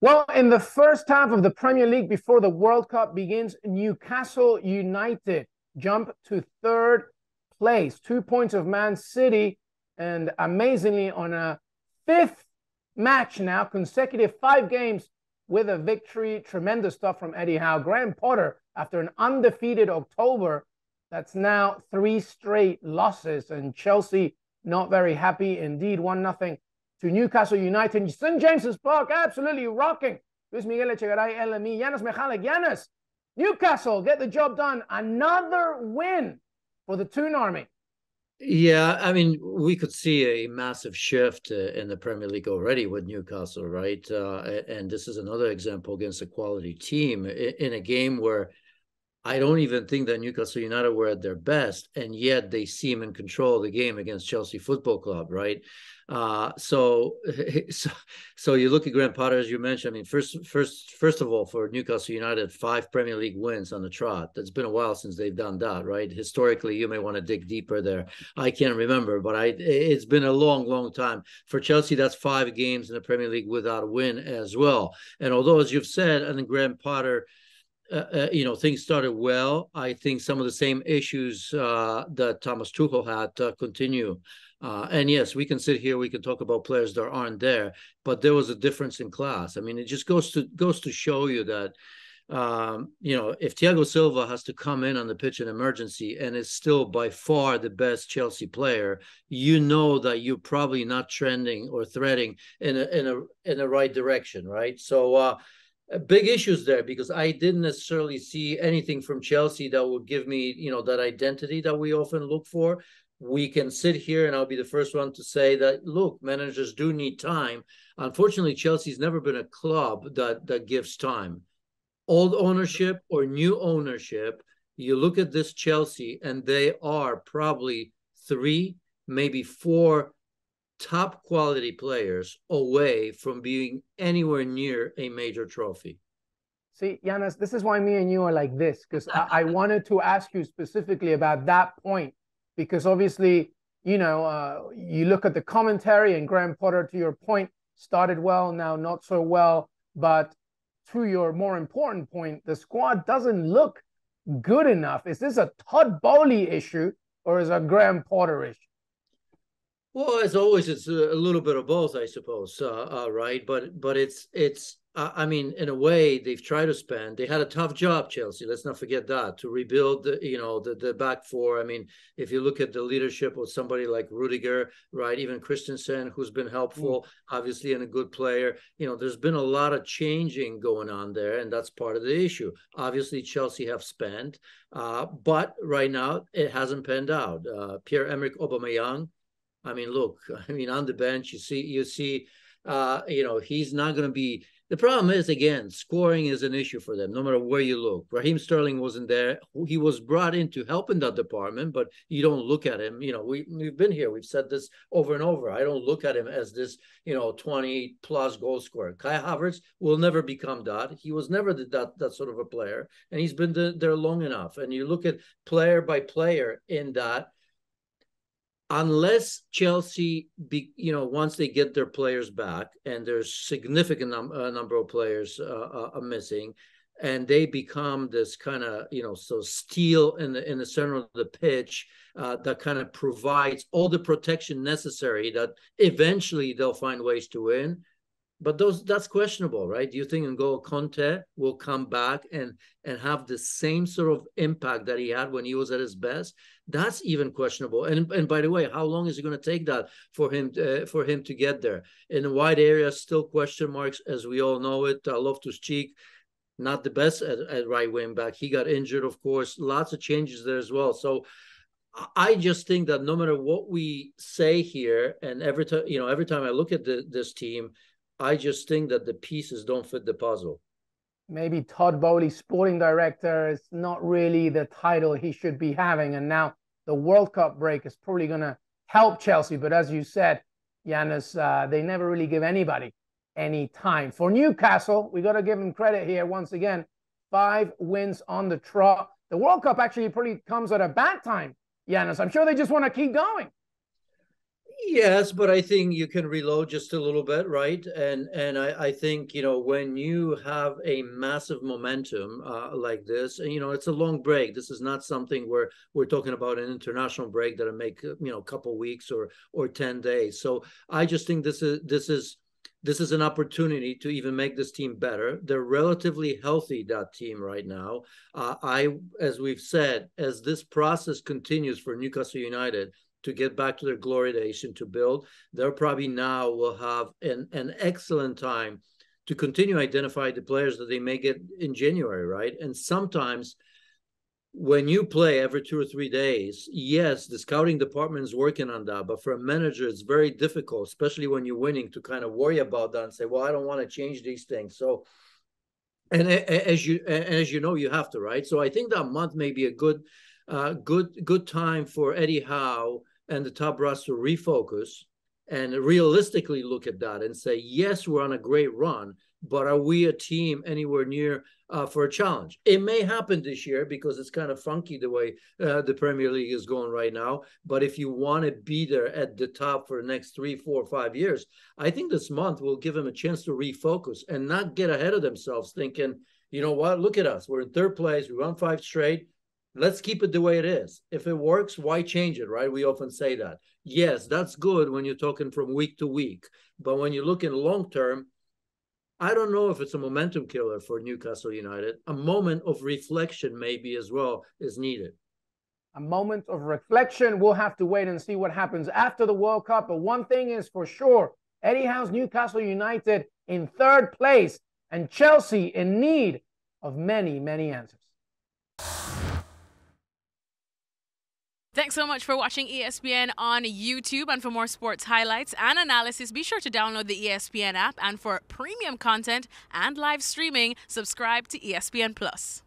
Well, in the first half of the Premier League before the World Cup begins, Newcastle United jump to third place, 2 points of Man City, and amazingly on a fifth match now, consecutive 5 games with a victory. Tremendous stuff from Eddie Howe. Graham Potter, after an undefeated October, that's now 3 straight losses, and Chelsea not very happy indeed. 1-0 to Newcastle United. St. James's Park, absolutely rocking. Luis Miguel Echegaray, LME, Janusz Michallik. Janusz, Newcastle get the job done. Another win for the Toon Army. Yeah, I mean, we could see a massive shift in the Premier League already with Newcastle, right? And this is another example against a quality team in a game where I don't even think that Newcastle United were at their best, and yet they seem in control of the game against Chelsea Football Club, right? So you look at Graham Potter, as you mentioned. I mean, first of all, for Newcastle United, 5 Premier League wins on the trot. That's been a while since they've done that, right? Historically, you may want to dig deeper there. I can't remember, but it's been a long, long time. For Chelsea, that's 5 games in the Premier League without a win as well. And although, as you've said, I think Graham Potter, things started well. I think some of the same issues that Thomas Tuchel had continue. And yes, we can sit here, we can talk about players that aren't there, but there was a difference in class. I mean, it just goes to show you that, if Thiago Silva has to come in on the pitch in emergency and is still by far the best Chelsea player, you know that you're probably not trending or threading in a right direction, right? So, big issues there, because I didn't necessarily see anything from Chelsea that would give me, that identity that we often look for. We can sit here, and I'll be the first one to say that, look, managers do need time. Unfortunately, Chelsea's never been a club that gives time. Old ownership or new ownership, you look at this Chelsea, and they are probably 3, maybe 4 top quality players away from being anywhere near a major trophy. See, Janusz, this is why me and you are like this, because I wanted to ask you specifically about that point, because obviously, you look at the commentary, and Graham Potter, to your point, started well, now not so well. But to your more important point, the squad doesn't look good enough. Is this a Todd Boehly issue, or is it a Graham Potter issue? Well, as always, it's a little bit of both, I suppose, right? But it's I mean, in a way, they've tried to spend. They had a tough job, Chelsea. Let's not forget that, to rebuild, the back four. I mean, if you look at the leadership of somebody like Rudiger, right, even Christensen, who's been helpful, obviously, and a good player. There's been a lot of changing going on there, and that's part of the issue. Obviously, Chelsea have spent, but right now it hasn't panned out. Pierre-Emerick Aubameyang, I mean, look, on the bench, you see, he's not going to be. The problem is, again, scoring is an issue for them, no matter where you look. Raheem Sterling wasn't there. He was brought in to help in that department, but you don't look at him. We've been here. We've said this over and over. I don't look at him as this, 20-plus goal scorer. Kai Havertz will never become that. He was never that sort of a player, and he's been there long enough. And you look at player by player in that, unless Chelsea, once they get their players back, and there's significant number of players missing, and they become this kind of, steel in the center of the pitch that kind of provides all the protection necessary, that eventually they'll find ways to win. But that's questionable, right? Do you think N'Golo Conte will come back and have the same sort of impact that he had when he was at his best? That's even questionable. And by the way, how long is it going to take that for him to get there? In the wide area, still question marks, as we all know it. Loftus-Cheek, not the best at right wing back. He got injured, of course. Lots of changes there as well. So I just think that no matter what we say here, and every time I look at this team, I just think that the pieces don't fit the puzzle. Maybe Todd Boehly, sporting director, is not really the title he should be having. And now the World Cup break is probably going to help Chelsea. But as you said, Janusz, they never really give anybody any time. For Newcastle, we got to give them credit here once again. 5 wins on the trot. The World Cup actually probably comes at a bad time, Janusz. I'm sure they just want to keep going. Yes, but I think you can reload just a little bit, right? And I think, when you have a massive momentum like this, and it's a long break. This is not something where we're talking about an international break that'll make a couple weeks or 10 days. So I just think this is an opportunity to even make this team better. They're relatively healthy, that team right now. As we've said, as this process continues for Newcastle United to get back to their glory days and to build, they'll probably now will have an excellent time to continue identify the players that they may get in January, right? And sometimes when you play every 2 or 3 days, yes, the scouting department is working on that, but for a manager, it's very difficult, especially when you're winning, to kind of worry about that and say, well, I don't want to change these things. So, and as you know, you have to, right? So I think that month may be a good time for Eddie Howe and the top brass to refocus and realistically look at that and say, yes, we're on a great run, but are we a team anywhere near for a challenge? It may happen this year because it's kind of funky the way the Premier League is going right now. But if you want to be there at the top for the next 3, 4, 5 years, I think this month will give them a chance to refocus and not get ahead of themselves thinking, you know what, look at us. We're in third place. We won 5 straight. Let's keep it the way it is. If it works, why change it, right? We often say that. Yes, that's good when you're talking from week to week. But when you look in long term, I don't know if it's a momentum killer for Newcastle United. A moment of reflection maybe as well is needed. A moment of reflection. We'll have to wait and see what happens after the World Cup. But one thing is for sure, Eddie Howe's Newcastle United in third place and Chelsea in need of many, many answers. Thanks so much for watching ESPN on YouTube. And for more sports highlights and analysis, be sure to download the ESPN app. And for premium content and live streaming, subscribe to ESPN Plus.